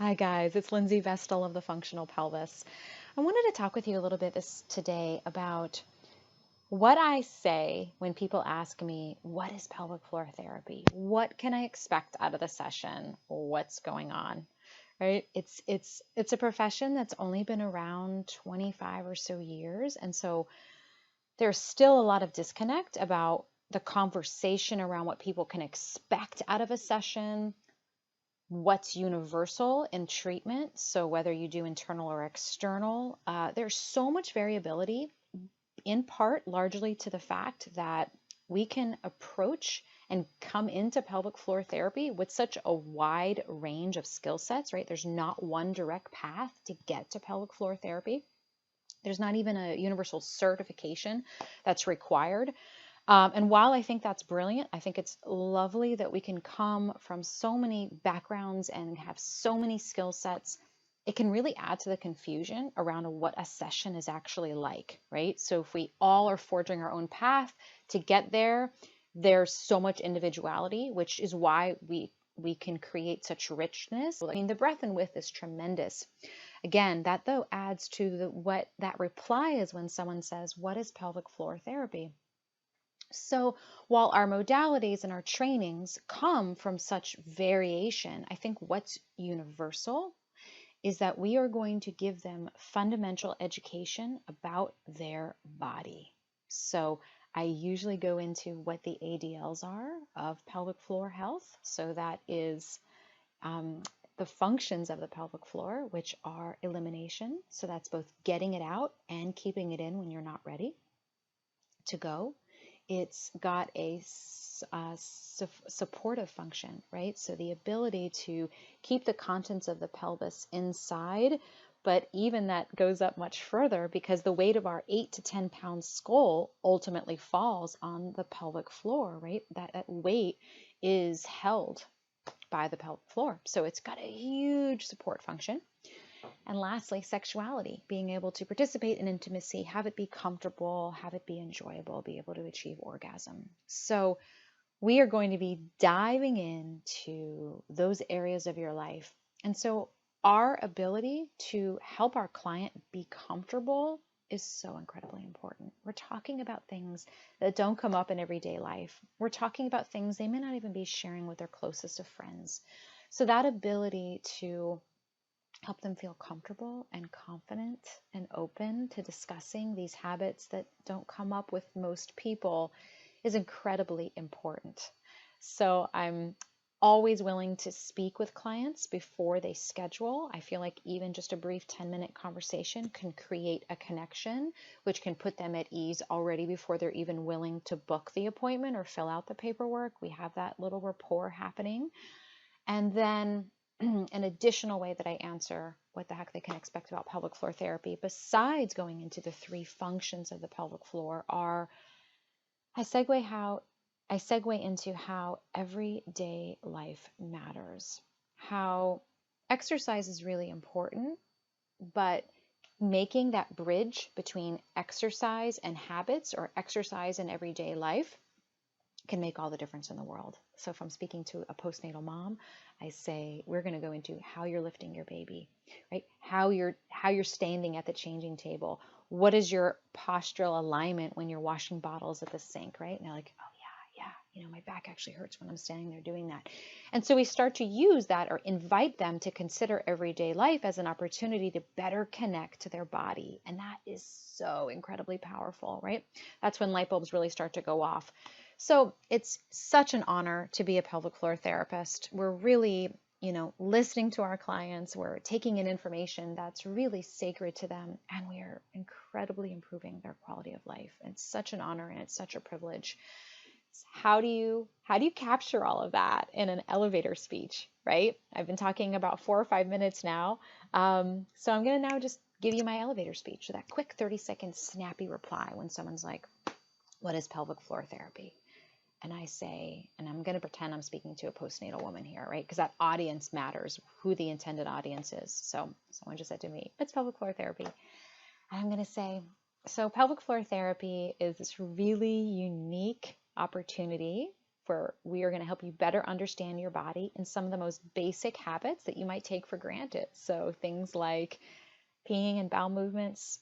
Hi guys, it's Lindsey Vestal of the Functional Pelvis. I wanted to talk with you a little bit today about what I say when people ask me, what is pelvic floor therapy? What can I expect out of the session? What's going on? Right? It's a profession that's only been around 25 or so years, and so there's still a lot of disconnect about the conversation around what people can expect out of a session, what's universal in treatment. So whether you do internal or external, there's so much variability, in part largely to the fact that we can approach and come into pelvic floor therapy with such a wide range of skill sets, right? There's not one direct path to get to pelvic floor therapy. There's not even a universal certification that's required. And while I think that's brilliant, I think it's lovely that we can come from so many backgrounds and have so many skill sets. It can really add to the confusion around what a session is actually like, right? So if we all are forging our own path to get there, there's so much individuality, which is why we can create such richness. I mean, the breadth and width is tremendous. Again, that though adds to what that reply is when someone says, "What is pelvic floor therapy?" So while our modalities and our trainings come from such variation, I think what's universal is that we are going to give them fundamental education about their body. So I usually go into what the ADLs are of pelvic floor health. So that is the functions of the pelvic floor, which are elimination. So that's both getting it out and keeping it in when you're not ready to go. It's got a supportive function, right? So the ability to keep the contents of the pelvis inside, but even that goes up much further because the weight of our 8 to 10 pound skull ultimately falls on the pelvic floor, right? That weight is held by the pelvic floor. So it's got a huge support function. And lastly, sexuality, being able to participate in intimacy, have it be comfortable, have it be enjoyable, be able to achieve orgasm. So we are going to be diving into those areas of your life. And so our ability to help our client be comfortable is so incredibly important. We're talking about things that don't come up in everyday life. We're talking about things they may not even be sharing with their closest of friends. So that ability to help them feel comfortable and confident and open to discussing these habits that don't come up with most people is incredibly important. So I'm always willing to speak with clients before they schedule. I feel like even just a brief 10-minute conversation can create a connection, which can put them at ease already before they're even willing to book the appointment or fill out the paperwork. We have that little rapport happening. And then an additional way that I answer what the heck they can expect about pelvic floor therapy, besides going into the 3 functions of the pelvic floor, are I segue into how everyday life matters, how exercise is really important, but making that bridge between exercise and habits or exercise and everyday life can make all the difference in the world. So if I'm speaking to a postnatal mom, I say we're going to go into how you're lifting your baby, right? How you're standing at the changing table. What is your postural alignment when you're washing bottles at the sink, right? And they're like, oh yeah, my back actually hurts when I'm standing there doing that. And so we start to use that or invite them to consider everyday life as an opportunity to better connect to their body. And that is so incredibly powerful, right? That's when light bulbs really start to go off. So it's such an honor to be a pelvic floor therapist. We're really, listening to our clients. We're taking in information that's really sacred to them, and we are incredibly improving their quality of life. It's such an honor and it's such a privilege. How do you capture all of that in an elevator speech, right? I've been talking about 4 or 5 minutes now. So I'm going to now just give you my elevator speech, that quick 30-second snappy reply when someone's like, what is pelvic floor therapy? And I say, and I'm going to pretend I'm speaking to a postnatal woman here, right? Because that audience matters, who the intended audience is. So someone just said to me, it's pelvic floor therapy. And I'm going to say, so pelvic floor therapy is this really unique opportunity where we are going to help you better understand your body and some of the most basic habits that you might take for granted. So things like peeing and bowel movements,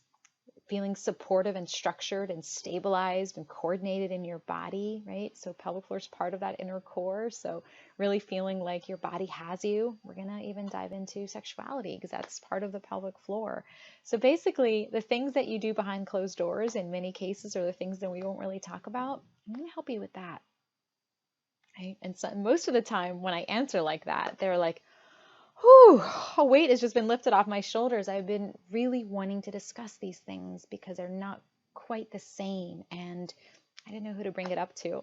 feeling supportive and structured and stabilized and coordinated in your body, right? So pelvic floor is part of that inner core. So really feeling like your body has you. We're going to even dive into sexuality because that's part of the pelvic floor. So basically, the things that you do behind closed doors in many cases are the things that we won't really talk about. I'm going to help you with that. Right? And so most of the time when I answer like that, they're like, whew, a weight has just been lifted off my shoulders. I've been really wanting to discuss these things because they're not quite the same, and I didn't know who to bring it up to.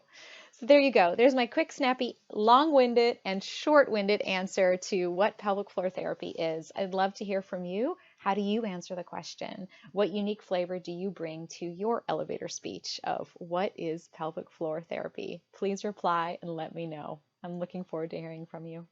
So there you go. There's my quick, snappy, long-winded and short-winded answer to what pelvic floor therapy is. I'd love to hear from you. How do you answer the question? What unique flavor do you bring to your elevator speech of what is pelvic floor therapy? Please reply and let me know. I'm looking forward to hearing from you.